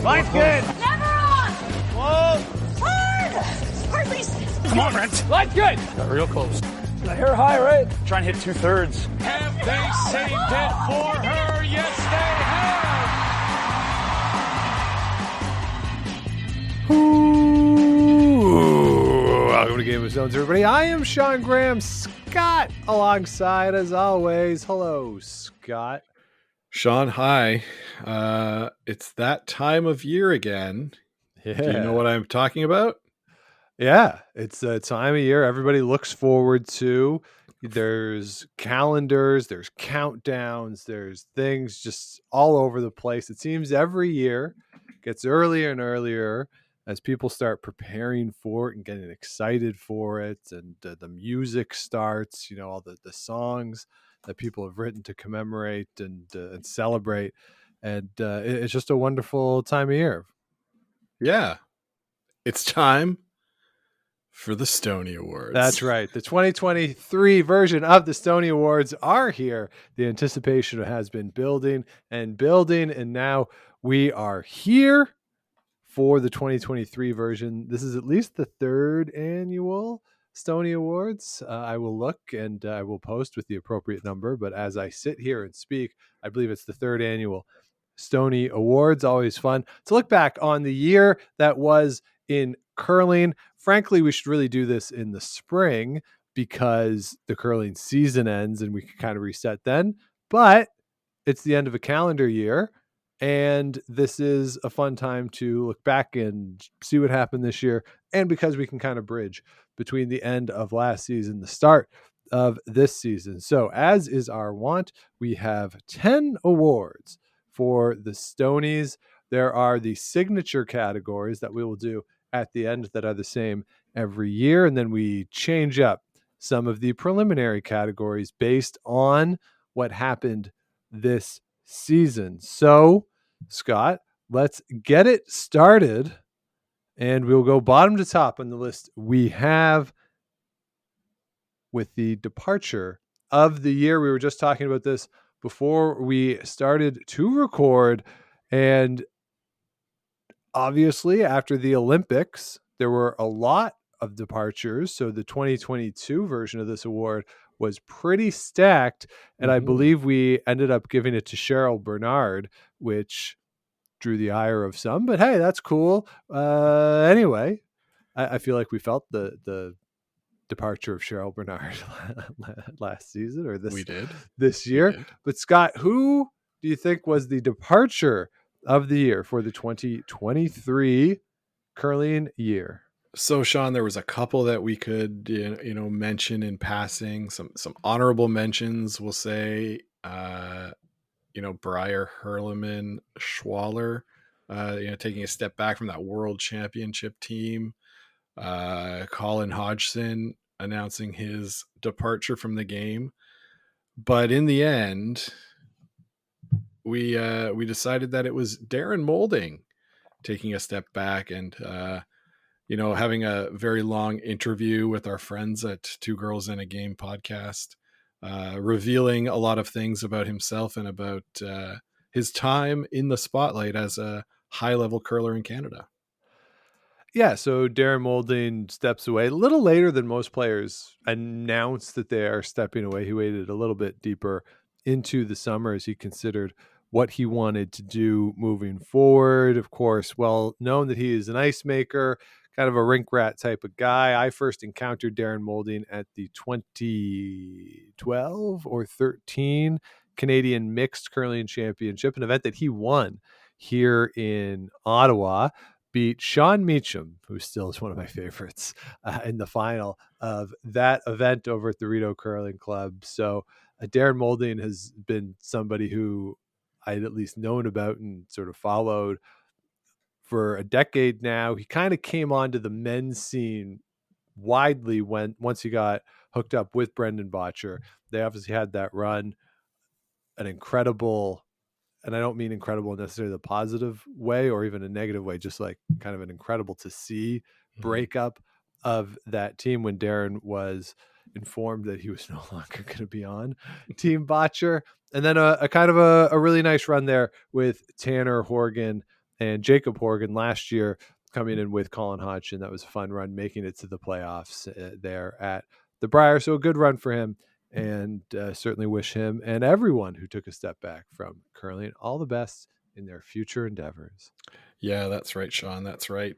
Line's good. Never on. Whoa. Hard. Release. Come on, Brent. Line's good. Got real close. The hair high, right? Try and hit 2/3. Have they saved it for her? Yes, they have. Ooh, welcome to Game of Stones, everybody. I am Sean Graham. Scott alongside, as always. Hello, Scott. Sean, hi. It's that time of year again. Yeah. Do you know what I'm talking about? Yeah, it's a time of year everybody looks forward to. There's calendars, there's countdowns, there's things just all over the place. It seems every year gets earlier and earlier as people start preparing for it and getting excited for it. And the music starts, you know, all the songs that people have written to commemorate and celebrate. And it's just a wonderful time of year. Yeah, it's time for the Stoney Awards. That's right. The 2023 version of the Stoney Awards are here. The anticipation has been building, and now we are here for the 2023 version. This is at least the third annual Stoney Awards. I will look and I will post with the appropriate number, but as I sit here and speak, I believe it's the third annual Stoney Awards. Always fun to look back on the year that was in curling. Frankly, we should really do this in the spring because the curling season ends and we can kind of reset then. But it's the end of a calendar year, and this is a fun time to look back and see what happened this year. And because we can kind of bridge between the end of last season, the start of this season. So as is our wont, we have 10 awards for the Stonies. There are the signature categories that we will do at the end that are the same every year. And then we change up some of the preliminary categories based on what happened this season. So, Scott, let's get it started. And we'll go bottom to top on the list we have with the departure of the year. We were just talking about this before we started to record. And obviously, after the Olympics, there were a lot of departures. So the 2022 version of this award was pretty stacked. And I believe we ended up giving it to Cheryl Bernard, which drew the ire of some. But hey, that's cool. Anyway, I feel like we felt the departure of Cheryl Bernard last season, or this year. But Scott, who do you think was the departure of the year for the 2023 curling year? So, Sean, there was a couple that we could, mention in passing. Some honorable mentions. We'll say, Breyer, Hurleman, Schwaller, taking a step back from that World Championship team. Colin Hodgson announcing his departure from the game, but in the end, we decided that it was Darren Moulding taking a step back and having a very long interview with our friends at Two Girls in a Game podcast, revealing a lot of things about himself and about his time in the spotlight as a high-level curler in Canada. Yeah, so Darren Moulding steps away a little later than most players announce that they are stepping away. He waited a little bit deeper into the summer as he considered what he wanted to do moving forward. Of course, well known that he is an ice maker, kind of a rink rat type of guy. I first encountered Darren Moulding at the 2012 or 13 Canadian Mixed Curling Championship, an event that he won here in Ottawa. Beat Sean Meacham, who still is one of my favorites, in the final of that event over at the Rideau Curling Club. So Darren Moulding has been somebody who I'd at least known about and sort of followed for a decade now. He kind of came onto the men's scene widely once he got hooked up with Brendan Bottcher. They obviously had that run, an incredible, and I don't mean incredible necessarily the positive way or even a negative way, just like kind of an incredible to see breakup of that team when Darren was informed that he was no longer going to be on Team Bottcher. And then a kind of a really nice run there with Tanner Horgan and Jacob Horgan last year coming in with Colin Hodgson. That was a fun run, making it to the playoffs there at the Briar. So a good run for him, and certainly wish him and everyone who took a step back from curling all the best in their future endeavors. Yeah, that's right, Sean. That's right.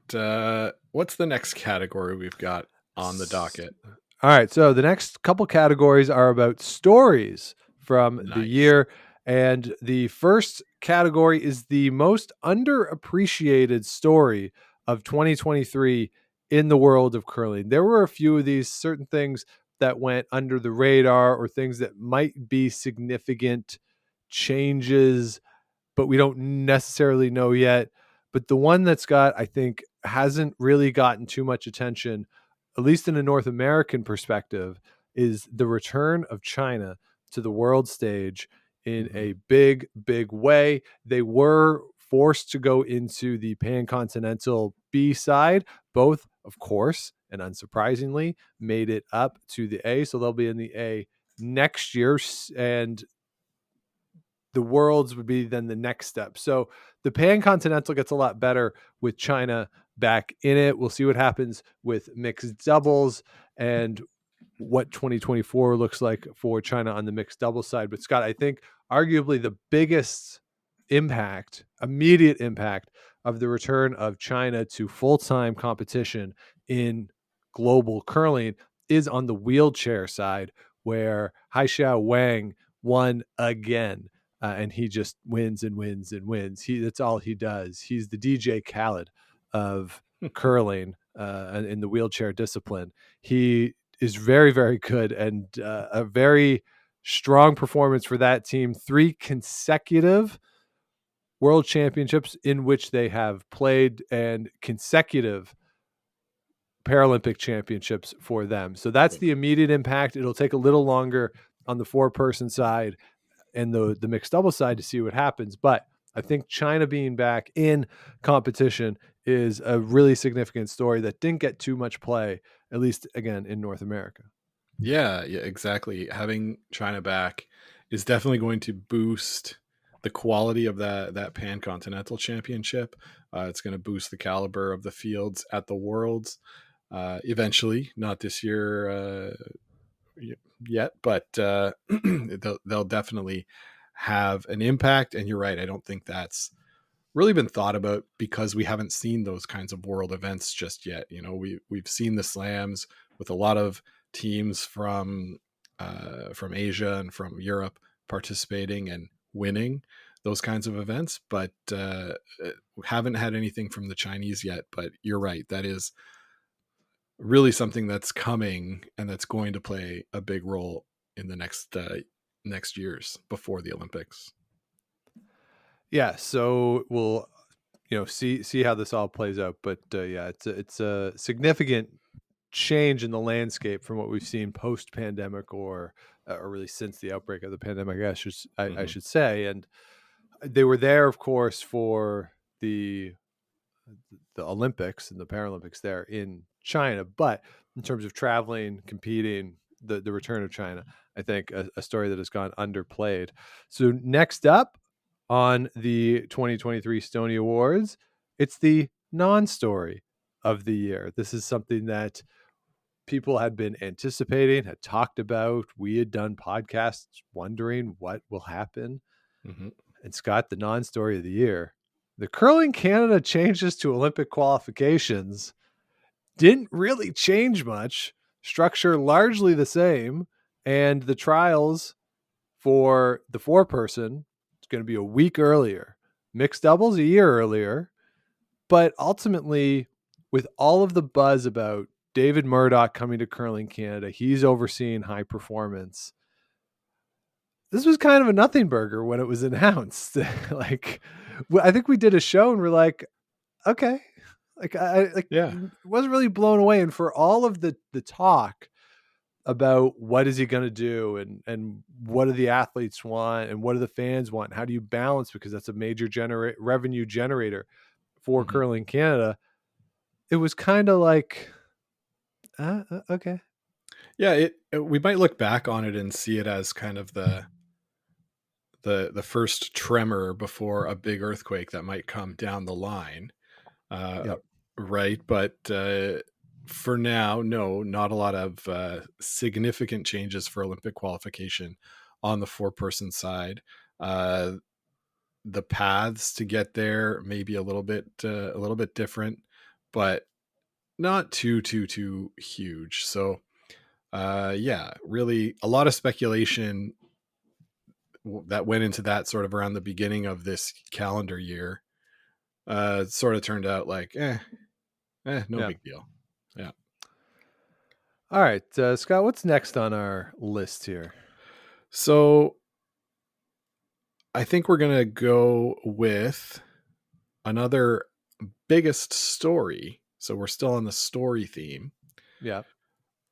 What's the next category we've got on the docket? All right. So the next couple categories are about stories from the Nice. year. And the first category is the most underappreciated story of 2023 in the world of curling. There were a few of these certain things that went under the radar or things that might be significant changes, but we don't necessarily know yet. But the one that's got, I think, hasn't really gotten too much attention, at least in a North American perspective, is the return of China to the world stage in a big, big way. They were forced to go into the Pan-Continental B side. Both, of course, and unsurprisingly, made it up to the A. So they'll be in the A next year. And the Worlds would be then the next step. So the Pan-Continental gets a lot better with China back in it. We'll see what happens with mixed doubles and what 2024 looks like for China on the mixed doubles side. But Scott, I think arguably the biggest immediate impact of the return of China to full-time competition in global curling is on the wheelchair side, where Haixiao Wang won again. And he just wins and wins and wins. That's all he does. He's the DJ Khaled of curling in the wheelchair discipline. He is very, very good, and a very strong performance for that team. 3 consecutive world championships in which they have played, and consecutive Paralympic championships for them. So that's the immediate impact. It'll take a little longer on the 4-person side and the mixed double side to see what happens. But I think China being back in competition is a really significant story that didn't get too much play, at least again in North America. Yeah, exactly. Having China back is definitely going to boost the quality of that Pan-Continental Championship. It's going to boost the caliber of the fields at the Worlds eventually, not this year yet, but they'll definitely have an impact. And you're right, I don't think that's really been thought about because we haven't seen those kinds of world events just yet. You know, we've seen the slams with a lot of teams from Asia and from Europe participating and winning those kinds of events, but haven't had anything from the Chinese yet. But you're right, that is really something that's coming and that's going to play a big role in the next years before the Olympics. Yeah, so we'll see how this all plays out. But yeah, it's a significant change in the landscape from what we've seen post-pandemic or really since the outbreak of the pandemic, I should say. And they were there, of course, for the Olympics and the Paralympics there in China. But in terms of traveling, competing, the return of China, I think a story that has gone underplayed. So next up on the 2023 Stoney Awards, it's the non-story of the year. This is something that people had been anticipating, had talked about. We had done podcasts wondering what will happen. And Scott, the non-story of the year, the Curling Canada changes to Olympic qualifications didn't really change much. Structure largely the same. And the trials for the 4-person, it's going to be a week earlier. Mixed doubles a year earlier. But ultimately, with all of the buzz about David Murdoch coming to Curling Canada, he's overseeing high performance. This was kind of a nothing burger when it was announced. Like, I think we did a show and we're like, okay, wasn't really blown away. And for all of the talk about what is he going to do and what do the athletes want and what do the fans want, and how do you balance, because that's a major revenue generator for Curling Canada, it was kind of like, okay. Yeah, we might look back on it and see it as kind of the the first tremor before a big earthquake that might come down the line. Yep. Right. But for now, no, not a lot of significant changes for Olympic qualification on the 4-person side. The paths to get there may be a little bit different, but not too huge. So yeah, really a lot of speculation that went into that sort of around the beginning of this calendar year. It sort of turned out like no Yeah. big deal. Yeah. All right, Scott, what's next on our list here? So I think we're going to go with another biggest story. So we're still on the story theme. Yeah.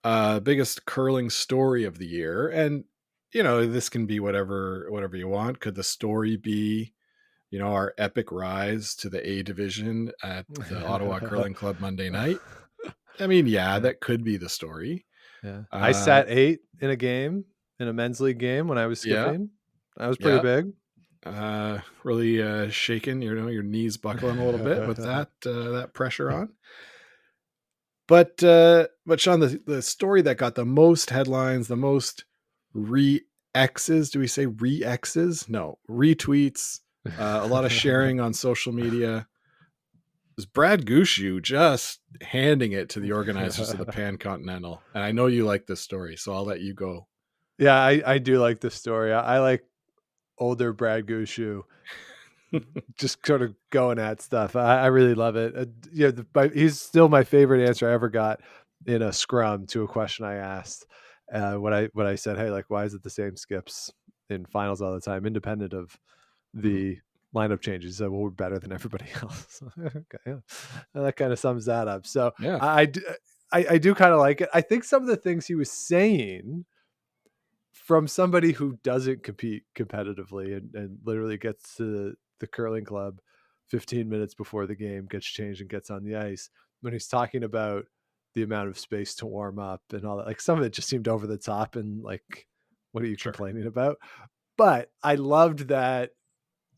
Biggest curling story of the year. And, this can be whatever you want. Could the story be, our epic rise to the A division at the Ottawa Curling Club Monday night? I mean, yeah, that could be the story. Yeah. I sat 8 in a men's league game when I was Yeah. skipping. That was pretty big. Really shaking, your knees buckling a little bit with that pressure on. But Sean, the story that got the most headlines, the most re-X's, do we say re-X's? No, retweets, a lot of sharing on social media, was Brad Gushu just handing it to the organizers of the Pan Continental. And I know you like this story, so I'll let you go. Yeah, I do like this story. I like older Brad Gushu just sort of going at stuff. I really love it. He's still my favorite answer I ever got in a scrum to a question I asked when I said, hey, like, why is it the same skips in finals all the time, independent of the lineup changes? He said, well, we're better than everybody else. Okay, yeah. That kind of sums that up. So Yeah. I do kind of like it. I think some of the things he was saying from somebody who doesn't compete competitively and literally gets to the curling club 15 minutes before the game, gets changed and gets on the ice, when he's talking about the amount of space to warm up and all that, like some of it just seemed over the top and like, what are you complaining about? But I loved that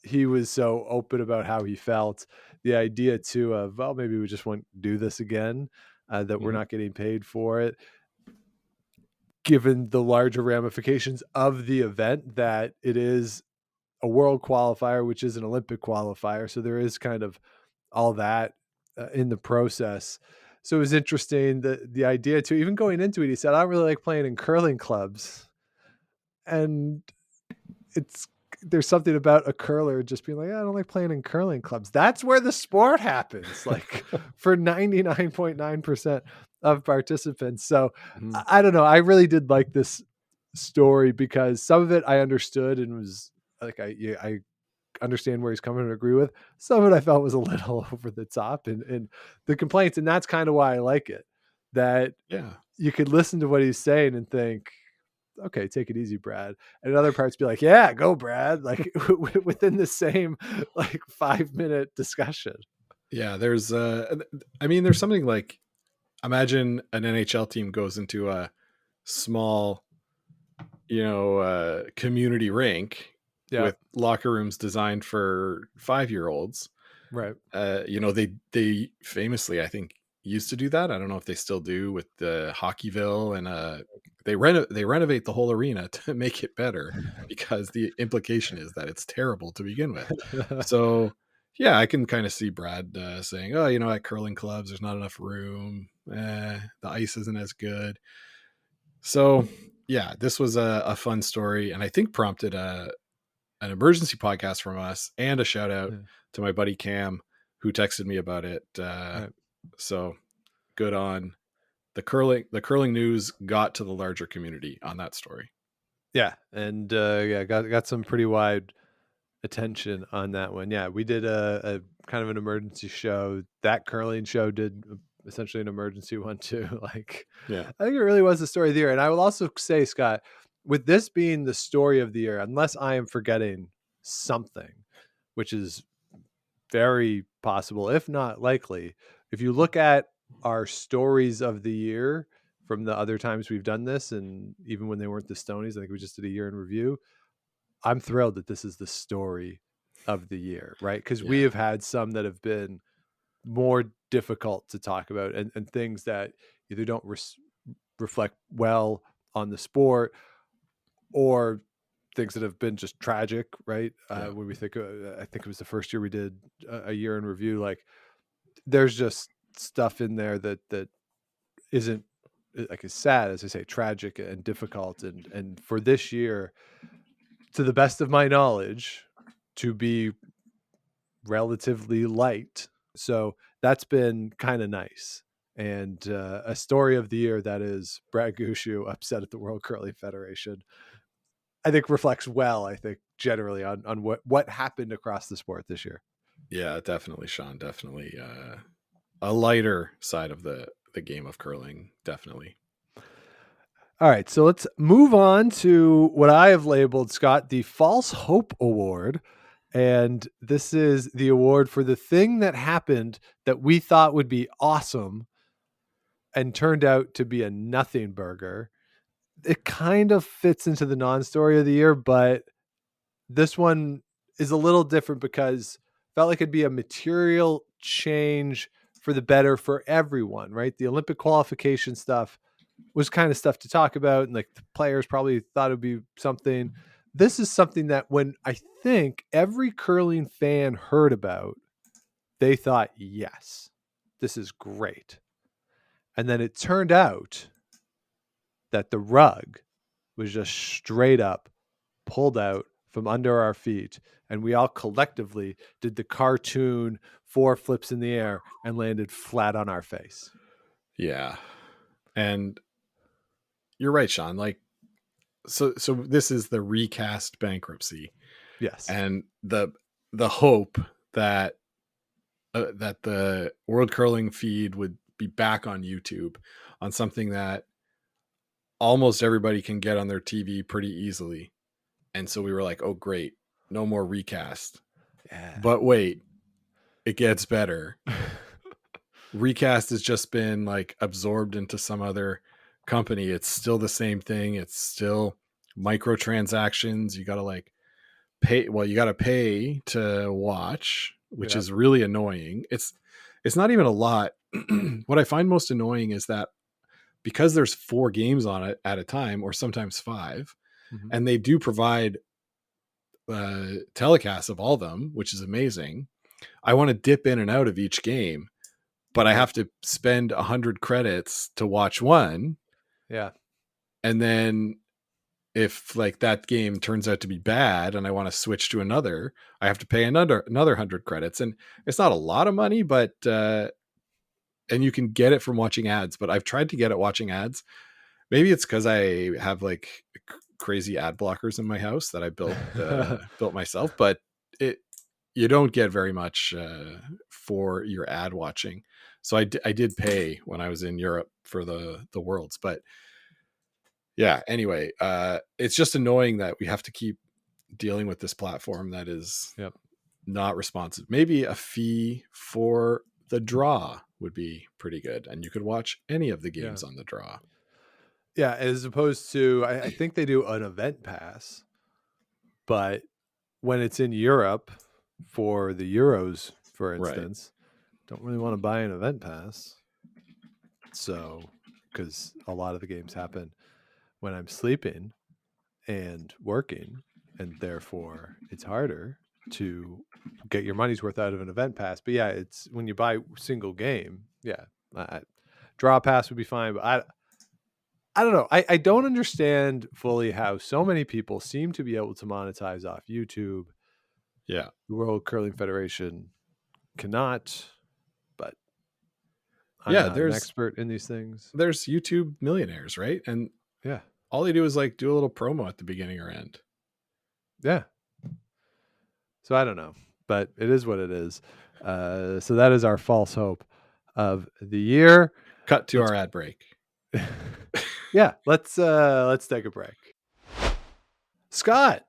he was so open about how he felt. The idea too of, well, maybe we just won't do this again, that we're not getting paid for it, given the larger ramifications of the event, that it is a world qualifier, which is an Olympic qualifier. So there is kind of all that in the process. So it was interesting that the idea too, even going into it, he said, I don't really like playing in curling clubs. And there's something about a curler just being like, I don't like playing in curling clubs. That's where the sport happens, like for 99.9% of participants. So I don't know. I really did like this story because some of it I understood and was like, I understand where he's coming and agree with. Some of it I felt was a little over the top and the complaints. And that's kind of why I like it, that you could listen to what he's saying and think, okay, take it easy, Brad. And other parts be like, yeah, go Brad, like within the same like 5-minute discussion. Yeah, there's there's something like, imagine an NHL team goes into a small, community rink with locker rooms designed for 5-year-olds. Right. They famously, I think, used to do that. I don't know if they still do with the Hockeyville, and they renovate the whole arena to make it better because the implication is that it's terrible to begin with. So yeah, I can kind of see Brad saying, oh, at curling clubs, there's not enough room. The ice isn't as good. So yeah, this was a fun story, and I think prompted an emergency podcast from us and a shout out to my buddy Cam, who texted me about it. So good on the curling news got to the larger community on that story. Yeah. And got some pretty wide attention on that one. Yeah. We did a kind of an emergency show. That curling show did essentially an emergency one too. Like, yeah, I think it really was the story of the year. And I will also say, Scott, with this being the story of the year, unless I am forgetting something, which is very possible, if not likely, if you look at our stories of the year from the other times we've done this, and even when they weren't the Stonies, I think we just did a year in review, I'm thrilled that this is the story of the year, right? Because we have had some that have been more difficult to talk about, and things that either don't reflect well on the sport, or things that have been just tragic, right? When we think, I think it was the first year we did a year in review, like there's just stuff in there that isn't, like, as sad as I say, tragic and difficult, and for this year, to the best of my knowledge, to be relatively light. So that's been kind of nice. And a story of the year that is Brad Gushue upset at the World Curling Federation, I think reflects well, I think, generally on what happened across the sport this year. Yeah, definitely, Sean. Definitely a lighter side of the game of curling. Definitely. All right, so let's move on to what I have labeled, Scott, the False Hope Award. And this is the award for the thing that happened that we thought would be awesome and turned out to be a nothing burger. It kind of fits into the non-story of the year, but this one is a little different because it felt like it'd be a material change for the better for everyone, right? The Olympic qualification stuff was kind of stuff to talk about, and like the players probably thought it'd be something. This is something that when I think every curling fan heard about, they thought, yes, this is great. And then it turned out that the rug was just straight up pulled out from under our feet, and we all collectively did the cartoon 4 flips in the air and landed flat on our face. Yeah. And you're right, Sean. Like, so this is the recast bankruptcy. Yes. And the hope that that the World Curling feed would be back on YouTube on something that almost everybody can get on their TV pretty easily. And so we were like, oh, great. No more recast. Yeah. But wait, it gets better. Recast has just been like absorbed into some other company. It's still the same thing. It's still microtransactions. You got to like pay. Well, you got to pay to watch, which is really annoying. It's not even a lot. What I find most annoying is that because there's 4 games on it at a time, or sometimes 5, and they do provide telecasts of all of them, which is amazing. I want to dip in and out of each game, but I have to spend 100 credits to watch one. Yeah. And then if like that game turns out to be bad and I want to switch to another, I have to pay another 100 credits. And it's not a lot of money, but and you can get it from watching ads, but I've tried to get it watching ads. Maybe it's because I have like crazy ad blockers in my house that I built myself, but you don't get very much for your ad watching. So I did pay when I was in Europe for the Worlds, but yeah, anyway, it's just annoying that we have to keep dealing with this platform that is not responsive. Maybe a fee for the draw would be pretty good, and you could watch any of the games on the draw. Yeah, as opposed to, I think they do an event pass, but when it's in Europe for the Euros, for instance, don't really want to buy an event pass. So, because a lot of the games happen when I'm sleeping and working, and therefore it's harder to get your money's worth out of an event pass. But yeah, it's when you buy single game, draw pass would be fine, but I don't know. I don't understand fully how so many people seem to be able to monetize off YouTube. Yeah. The World Curling Federation cannot, but I'm not an expert in these things. There's YouTube millionaires, right? And all they do is like do a little promo at the beginning or end. Yeah. So I don't know, but it is what it is. So that is our false hope of the year. Cut to our ad break. Yeah, let's take a break. Scott.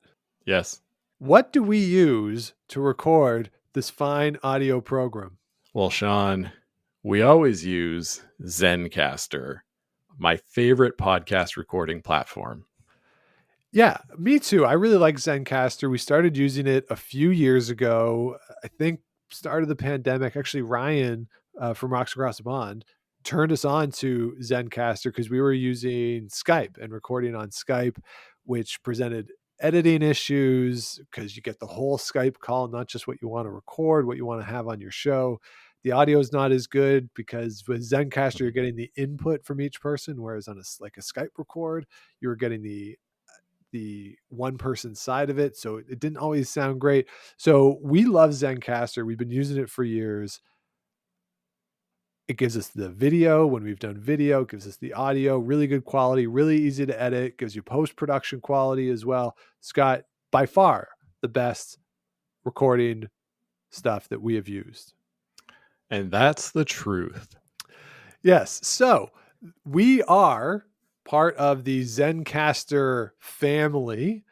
Yes. What do we use to record this fine audio program? Well, Sean, we always use Zencaster, my favorite podcast recording platform. Yeah, me too. I really like Zencaster. We started using it a few years ago. I think start of the pandemic. Actually, Ryan from Rocks Across the Pond turned us on to Zencaster because we were using Skype and recording on Skype, which presented editing issues because you get the whole Skype call, not just what you want to record, what you want to have on your show. The audio is not as good because with Zencaster, you're getting the input from each person, whereas on like a Skype record, you were getting the one person side of it. So it didn't always sound great. So we love Zencaster. We've been using it for years. It gives us the video when we've done video, it gives us the audio, really good quality, really easy to edit, gives you post-production quality as well. Scott, by far the best recording stuff that we have used. And that's the truth. Yes. So we are part of the Zencaster family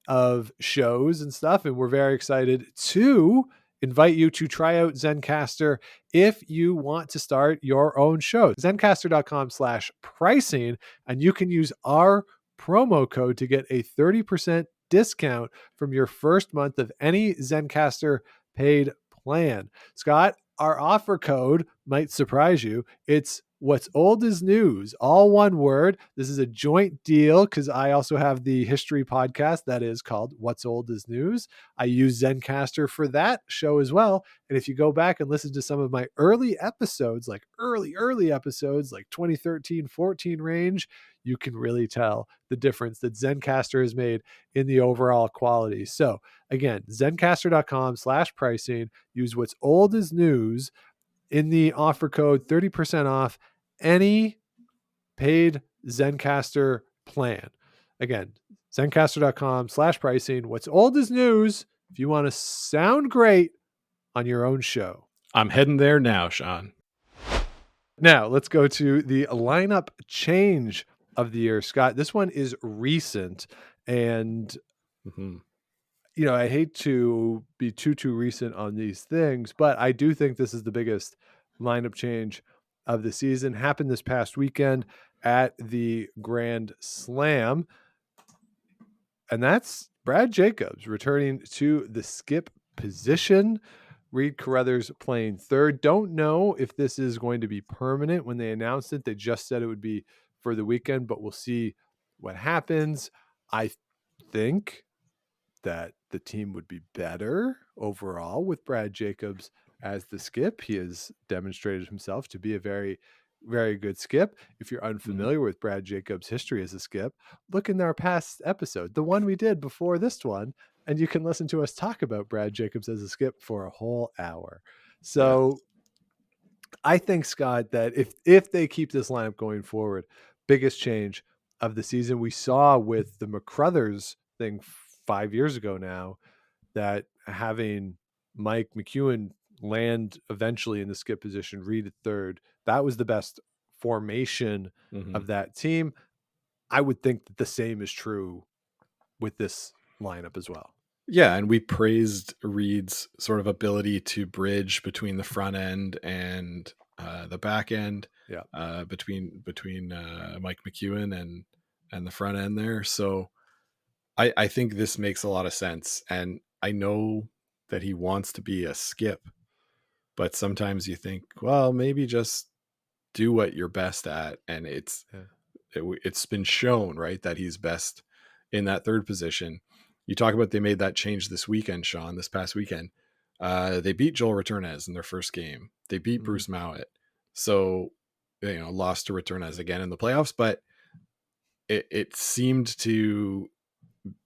of shows and stuff, and we're very excited to invite you to try out Zencaster if you want to start your own show. Zencaster.com/pricing, and you can use our promo code to get a 30% discount from your first month of any Zencaster paid plan. Scott, our offer code might surprise you. It's What's Old is News, all one word. This is a joint deal because I also have the history podcast that is called What's Old is News. I use Zencaster for that show as well. And if you go back and listen to some of my early episodes, like early episodes, like 2013, 14 range, you can really tell the difference that Zencaster has made in the overall quality. So again, Zencaster.com/pricing, use What's Old is News in the offer code, 30% off any paid Zencaster plan. Again, Zencaster.com/pricing. What's Old is News if you want to sound great on your own show. I'm heading there now, Sean. Now, let's go to the lineup change of the year. Scott, this one is recent, and you know, I hate to be too recent on these things, but I do think this is the biggest lineup change of the season. Happened this past weekend at the Grand Slam. And that's Brad Jacobs returning to the skip position. Reed Carruthers playing third. Don't know if this is going to be permanent. When they announced it, they just said it would be for the weekend, but we'll see what happens. I think that the team would be better overall with Brad Jacobs as the skip. He has demonstrated himself to be a very, very good skip. If you're unfamiliar with Brad Jacobs' history as a skip, look in our past episode, the one we did before this one, and you can listen to us talk about Brad Jacobs as a skip for a whole hour. So I think, Scott, that if they keep this lineup going forward, biggest change of the season we saw with the McCruthers thing 5 years ago now, that having Mike McEwen land eventually in the skip position, Reed at third, that was the best formation of that team. I would think that the same is true with this lineup as well. Yeah, and we praised Reed's sort of ability to bridge between the front end and the back end. Yeah, between Mike McEwen and the front end there. So I think this makes a lot of sense, and I know that he wants to be a skip, but sometimes you think, well, maybe just do what you're best at, and it's been shown, right, that he's best in that third position. You talk about they made that change this weekend, Sean, this past weekend. They beat Joel Returnes in their first game. They beat Bruce Mowat. So, lost to Returnes again in the playoffs, but it seemed to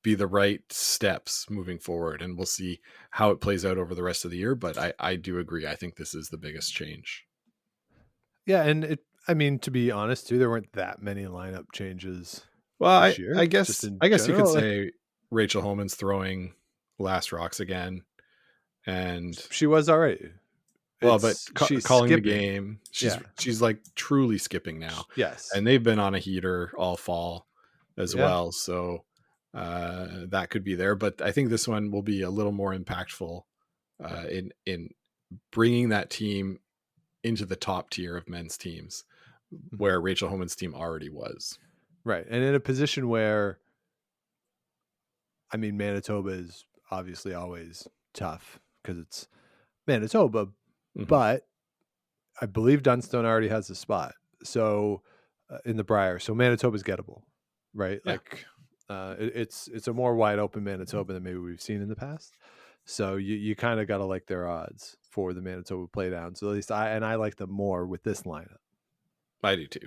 be the right steps moving forward, and we'll see how it plays out over the rest of the year. But I do agree. I think this is the biggest change. Yeah, and to be honest too, there weren't that many lineup changes. Well, I general, guess you could say Rachel Homan's throwing last rocks again, and she was all right. Well, but she's calling skipping the game, she's like truly skipping now. Yes, and they've been on a heater all fall as well, so that could be there. But I think this one will be a little more impactful in bringing that team into the top tier of men's teams, where Rachel Homan's team already was. Right, and in a position where I mean, Manitoba is obviously always tough because it's Manitoba, but I believe Dunstone already has a spot. So in the Brier, so Manitoba's gettable, right? Yeah. Like it's a more wide open Manitoba than maybe we've seen in the past. So you kind of got to like their odds for the Manitoba playdown. So at least I like them more with this lineup. I do too.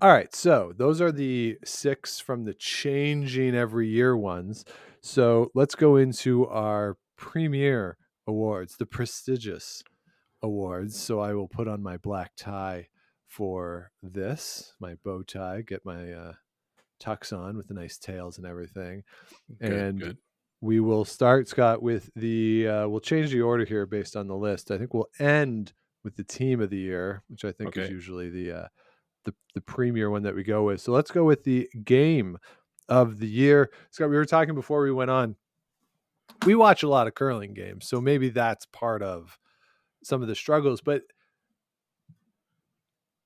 All right, so those are the 6 from the changing every year ones. So let's go into our premier awards, the prestigious awards. So I will put on my black tie for this, my bow tie, get my tux on with the nice tails and everything. Good. We will start, Scott, with the we'll change the order here based on the list. I think we'll end with the team of the year, which I think is usually the premier one that we go with. So let's go with the game of the year. Scott, we were talking before we went on. We watch a lot of curling games, so maybe that's part of some of the struggles, but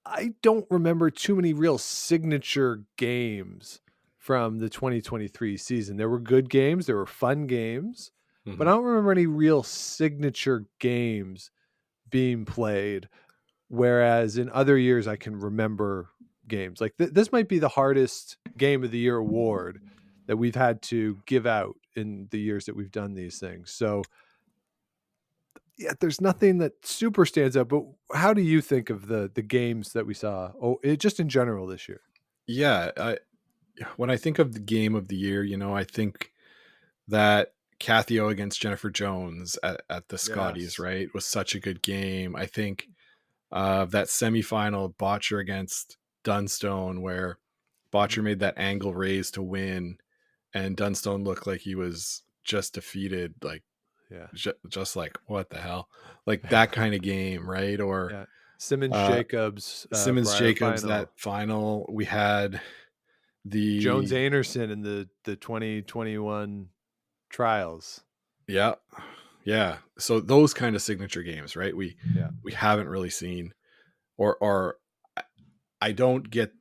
I don't remember too many real signature games from the 2023 season. There were good games, there were fun games, but I don't remember any real signature games being played. Whereas in other years, I can remember games like this might be the hardest game of the year award that we've had to give out in the years that we've done these things. So yeah, there's nothing that super stands out, but how do you think of the games that we saw? Just in general this year? Yeah. When I think of the game of the year, I think that Kathy O against Jennifer Jones at the Scotties, right, was such a good game. I think that semifinal Botcher against Dunstone, where Botcher made that angle raise to win, and Dunstone looked like he was just defeated, like just like what the hell, like that kind of game, right? Or Simmons Jacobs final. That final we had the Jones Anderson in the 2021 trials. Yeah. So those kind of signature games, right? We haven't really seen, or I don't get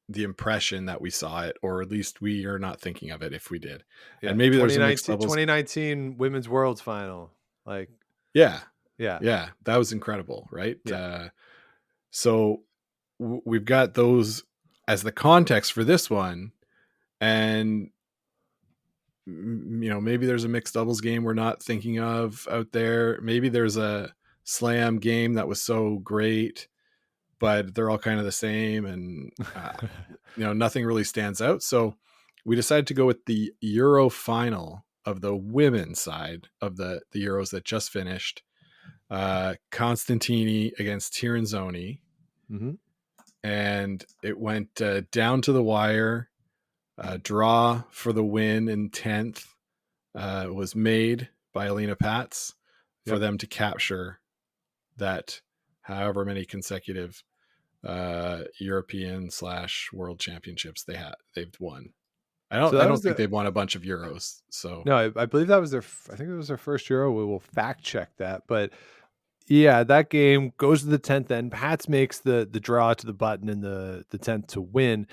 the impression that we saw it, or at least we are not thinking of it if we did. Yeah. And maybe there's a mixed doubles 2019 Women's Worlds final. Like, yeah, that was incredible, right? Yeah. So we've got those as the context for this one, and maybe there's a mixed doubles game we're not thinking of out there. Maybe there's a slam game that was so great, but they're all kind of the same, and nothing really stands out. So we decided to go with the Euro final of the women's side of the Euros that just finished. Constantini against Tirinzoni, and it went down to the wire. Draw for the win in 10th was made by Alina Pats for them to capture that however many consecutive European / World Championships they've won. I don't think they've won a bunch of Euros. So no, I believe that was I think it was their first Euro. We will fact check that, but yeah, that game goes to the 10th end. Pats makes the draw to the button in the 10th to win.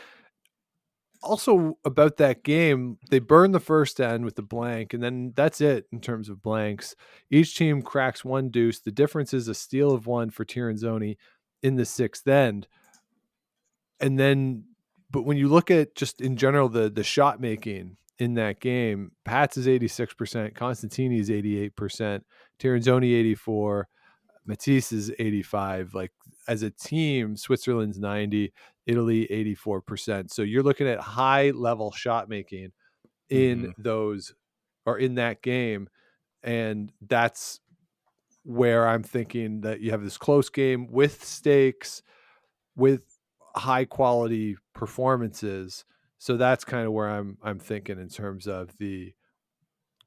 Also about that game, they burn the first end with the blank, and then that's it in terms of blanks. Each team cracks one deuce. The difference is a steal of one for Tirinzoni in the 6th end. And then, but when you look at just in general the shot making in that game, Pats is 86%, Constantini is 88%, Tirinzoni 84%, Matisse is 85%. Like as a team, Switzerland's 90%. Italy 84%. So you're looking at high level shot making in those or in that game. And that's where I'm thinking that you have this close game with stakes, with high quality performances. So that's kind of where I'm thinking in terms of the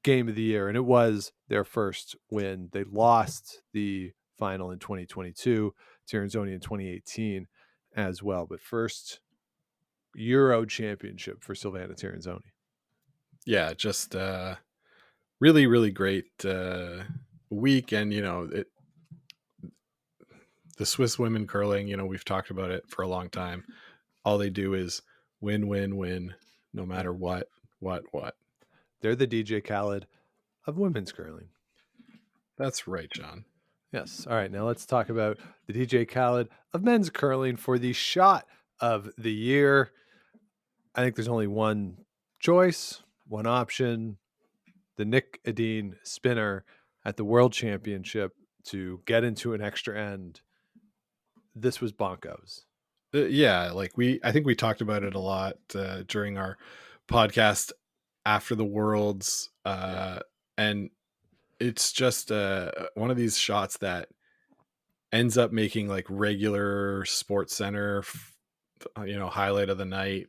game of the year. And it was their first win. They lost the final in 2022, Tirinzoni in 2018. As well, but first Euro championship for Silvana Tirinzoni. Yeah, just really, really great week. And the Swiss women curling, we've talked about it for a long time. All they do is win, no matter what. What? They're the DJ Khaled of women's curling. That's right, John. Yes. All right. Now let's talk about the DJ Khaled of men's curling for the shot of the year. I think there's only one choice, one option. The Nick Edin spinner at the World Championship to get into an extra end. This was bonkos. Yeah, I think we talked about it a lot during our podcast after the Worlds, and it's just one of these shots that ends up making like regular Sports Center, highlight of the night,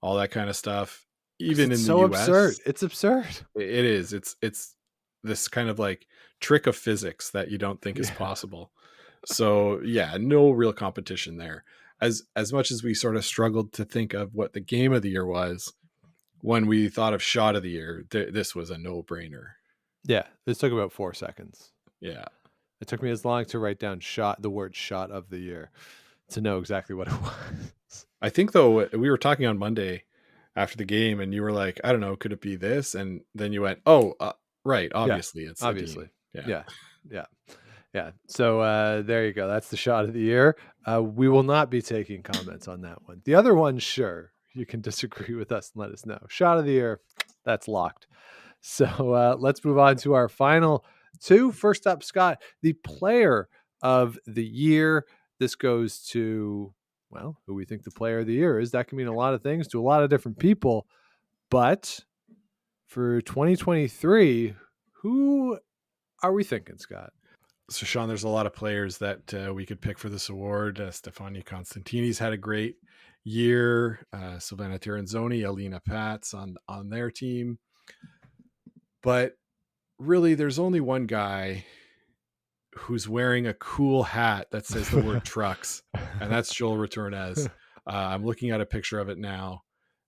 all that kind of stuff. Even in the US, absurd. It's absurd. It is. It's this kind of like trick of physics that you don't think is possible. So yeah, no real competition there. As much as we sort of struggled to think of what the game of the year was when we thought of shot of the year, this was a no-brainer. Yeah, this took about 4 seconds. Yeah. It took me as long to write down the word shot of the year to know exactly what it was. I think though, we were talking on Monday after the game and you were like, I don't know, could it be this? And then you went, right. Obviously. Yeah, it's obviously. Yeah. Yeah. So there you go. That's the shot of the year. We will not be taking comments on that one. The other one, sure, you can disagree with us and let us know. Shot of the year, that's locked. So let's move on to our final two. First up, Scott, the player of the year. This goes to, well, who we think the player of the year is. That can mean a lot of things to a lot of different people. But for 2023, who are we thinking, Scott? So, Sean, there's a lot of players that we could pick for this award. Stefania Constantini's had a great year. Silvana Tiranzoni, Alina Pats on their team. But really, there's only one guy who's wearing a cool hat that says the word trucks, and that's Joel Retornez. I'm looking at a picture of it now.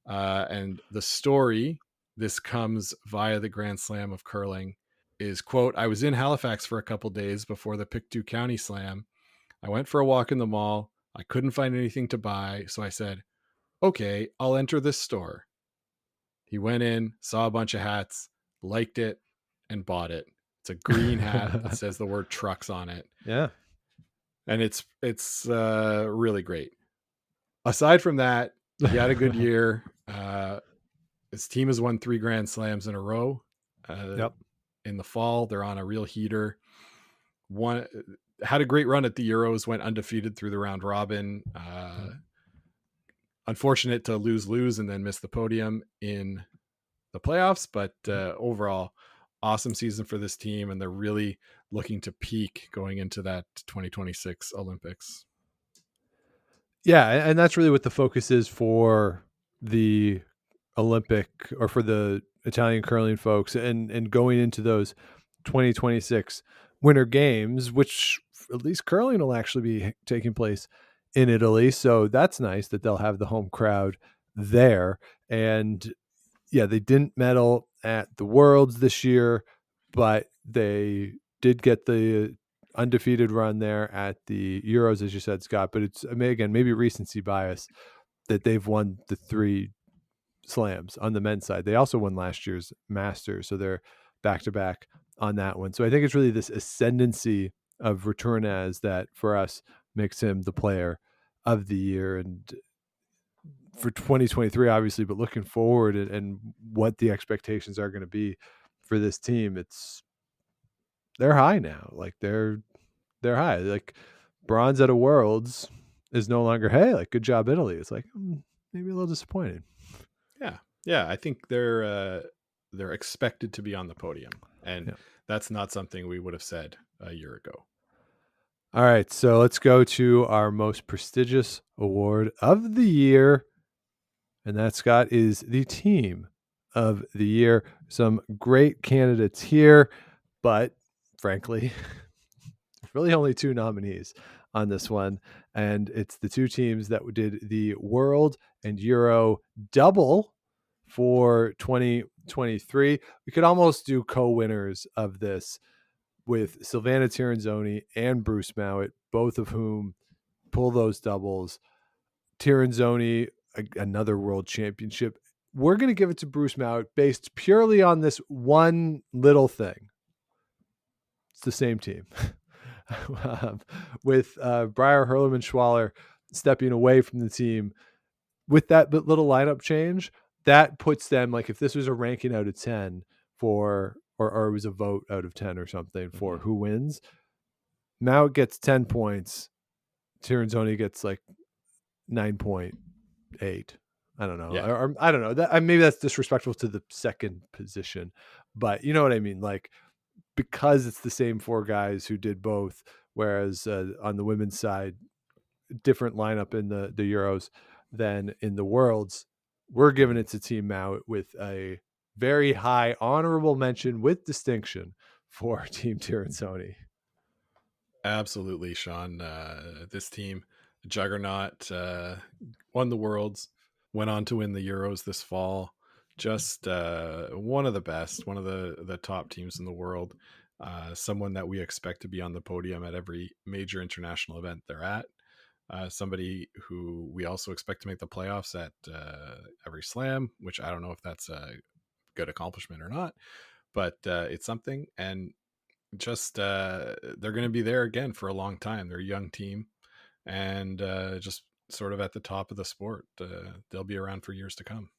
And the story, this comes via the Grand Slam of Curling, is, quote, I was in Halifax for a couple days before the Pictou County Slam. I went for a walk in the mall. I couldn't find anything to buy. So I said, okay, I'll enter this store. He went in, saw a bunch of hats, liked it, and bought it. It's a green hat that says the word trucks on it. Yeah. And it's really great. Aside from that, he had a good year. His team has won 3 Grand Slams in a row. Yep. In the fall, they're on a real heater. Had a great run at the Euros, went undefeated through the round robin. Unfortunate to lose and then miss the podium in the playoffs, but overall, awesome season for this team, and they're really looking to peak going into that 2026 Olympics. Yeah, and that's really what the focus is for the Olympic, or for the Italian curling folks, and going into those 2026 Winter Games, which at least curling will actually be taking place in Italy. So that's nice that they'll have the home crowd there. And yeah, they didn't medal at the Worlds this year, but they did get the undefeated run there at the Euros, as you said, Scott. But it's, again, maybe recency bias that they've won the 3 slams on the men's side. They also won last year's Masters, so they're back-to-back on that one. So I think it's really this ascendancy of Retornez that for us makes him the player of the year. And for 2023, obviously, but looking forward and what the expectations are going to be for this team, they're high now. Like they're high. Like bronze at a Worlds is no longer, hey, like good job, Italy. It's like maybe a little disappointing. Yeah. I think they're expected to be on the podium, and that's not something we would have said a year ago. All right, so let's go to our most prestigious award of the year, and that, Scott, is the team of the year. Some great candidates here, but frankly, there's really only 2 nominees on this one, and it's the 2 teams that did the World and Euro double for 2023. We could almost do co-winners of this with Silvana Tiranzoni and Bruce Mowat, both of whom pull those doubles. Tiranzoni, another world championship. we're going to give it to Bruce Mount based purely on this one little thing. It's the same team. With Breyer, Hurlerman, Schwaller stepping away from the team, with that little lineup change, that puts them, like, if this was a ranking out of 10 for, or it was a vote out of 10 or something for who wins, Mount gets 10 points. Tirinzoni gets like 9.8. I don't know. Yeah. Or I don't know. That maybe that's disrespectful to the second position, but you know what I mean? Like, because it's the same four guys who did both, whereas on the women's side, different lineup in the Euros than in the Worlds, we're giving it to Team Mount with a very high honorable mention with distinction for Team Tirinzoni. Absolutely, Sean. This team, juggernaut, won the Worlds, went on to win the Euros this fall. Just one of the best, one of the top teams in the world. Someone that we expect to be on the podium at every major international event they're at. Somebody who we also expect to make the playoffs at every slam, which I don't know if that's a good accomplishment or not, but it's something. And just they're going to be there again for a long time. They're a young team, and just sort of at the top of the sport. They'll be around for years to come.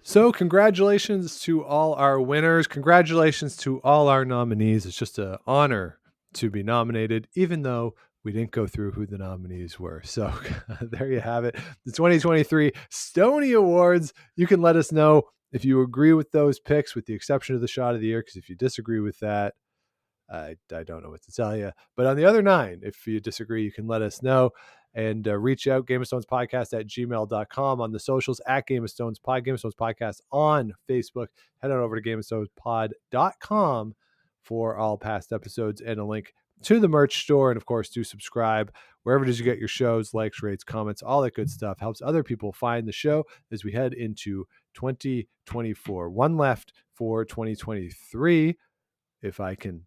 So congratulations to all our winners. Congratulations to all our nominees. It's just an honor to be nominated, even though we didn't go through who the nominees were. So there you have it. The 2023 Stoney Awards. You can let us know if you agree with those picks, with the exception of the shot of the year, because if you disagree with that, I don't know what to tell you. But on the other 9, if you disagree, you can let us know. And reach out, Game of Stones Podcast at gmail.com, on the socials at Game of Stones Pod, Game of Stones Podcast on Facebook. Head on over to GameofStonesPod.com for all past episodes and a link to the merch store. And of course, do subscribe wherever it is you get your shows, likes, rates, comments, all that good stuff. Helps other people find the show as we head into 2024. One left for 2023. If I can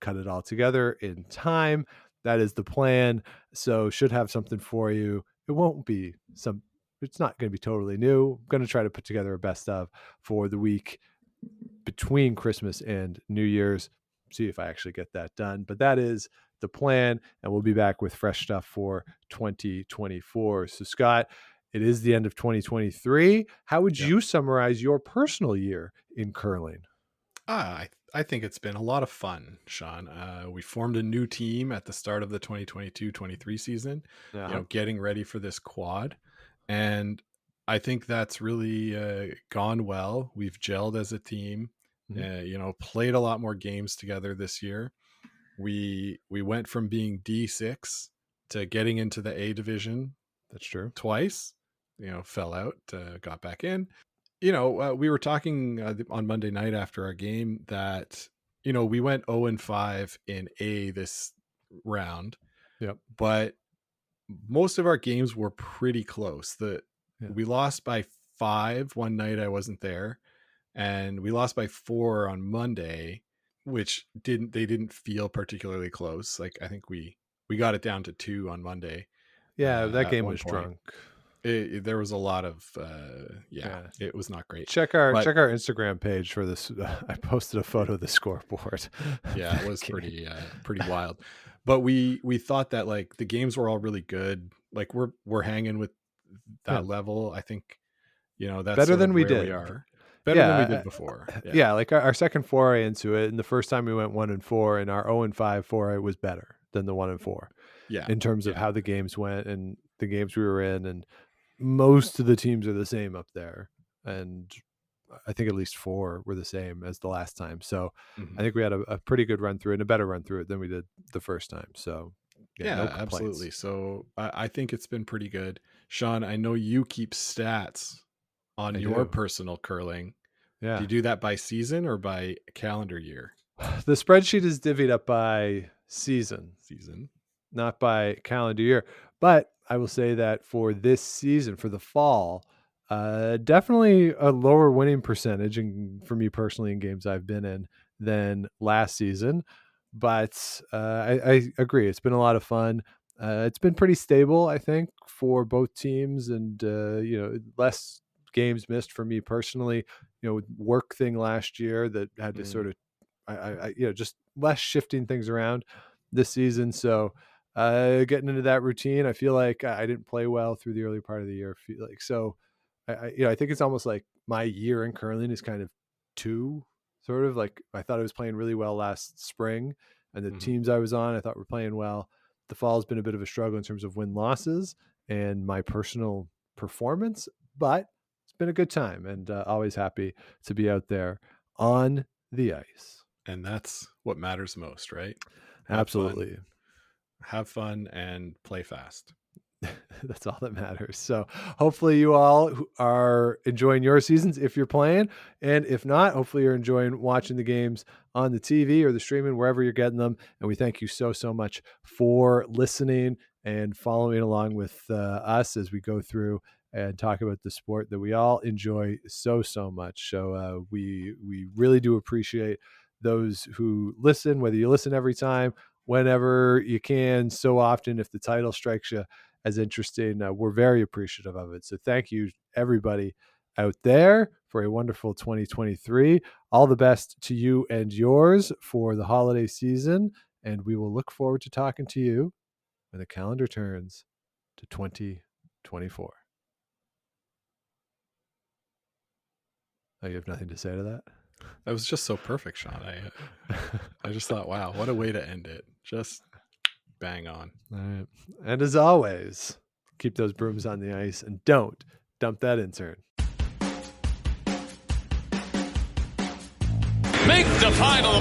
cut it all together in time, that is the plan. So should have something for you. It won't be it's not going to be totally new. I'm going to try to put together a best of for the week between Christmas and New Year's. See if I actually get that done. But that is the plan, and we'll be back with fresh stuff for 2024. So Scott, it is the end of 2023. How would you summarize your personal year in curling? I think it's been a lot of fun, Sean. We formed a new team at the start of the 2022-23 season, getting ready for this quad. And I think that's really gone well. We've gelled as a team, played a lot more games together this year. We went from being D6 to getting into the A division. That's true. Twice, fell out, got back in. We were talking on Monday night after our game that, we went 0-5 in A this round. Yep. But most of our games were pretty close. We lost by 5 one night I wasn't there, and we lost by 4 on Monday, which didn't feel particularly close. Like, I think we got it down to 2 on Monday. Yeah, that game was drunk. There was a lot of it was not great. Check our Instagram page for this. I posted a photo of the scoreboard. Yeah, it was pretty wild. But we thought that, like, the games were all really good. Like, we're hanging with that level. I think that's better than we did. We are. Better than we did before. Yeah, like our second foray into it, and the first time we went 1-4, and our 0-5 foray was better than the 1-4. Yeah, in terms of how the games went and the games we were in, and most of the teams are the same up there, and I think at least 4 were the same as the last time. So I think we had a pretty good run through it, and a better run through it than we did the first time. So no absolutely. So I think it's been pretty good. Sean, I know you keep stats on your personal curling. Yeah. Do you do that by season or by calendar year? The spreadsheet is divvied up by season, not by calendar year. But I will say that for this season, for the fall, definitely a lower winning percentage, and for me personally in games I've been in, than last season. But I agree. It's been a lot of fun. It's been pretty stable, I think, for both teams, and less games missed for me personally, with work thing last year that had to sort of, I just less shifting things around this season. So getting into that routine, I feel like I didn't play well through the early part of the year. I think it's almost like my year in curling is kind of two, sort of like I thought I was playing really well last spring, and the teams I was on, I thought were playing well. The fall has been a bit of a struggle in terms of win losses and my personal performance, but it's been a good time, and always happy to be out there on the ice. And that's what matters most, right? Absolutely. Have fun and play fast. That's all that matters. So hopefully you all are enjoying your seasons if you're playing. And if not, hopefully you're enjoying watching the games on the TV or the streaming, wherever you're getting them. And we thank you so much for listening and following along with us as we go through and talk about the sport that we all enjoy so much. So we really do appreciate those who listen, whether you listen every time, whenever you can, so often. If the title strikes you as interesting, we're very appreciative of it. So thank you, everybody out there, for a wonderful 2023. All the best to you and yours for the holiday season, and we will look forward to talking to you when the calendar turns to 2024. Oh, you have nothing to say to that? That was just so perfect, Sean. I just thought, wow, what a way to end it. Just bang on. All right. And as always, keep those brooms on the ice and don't dump that intern. Make the final.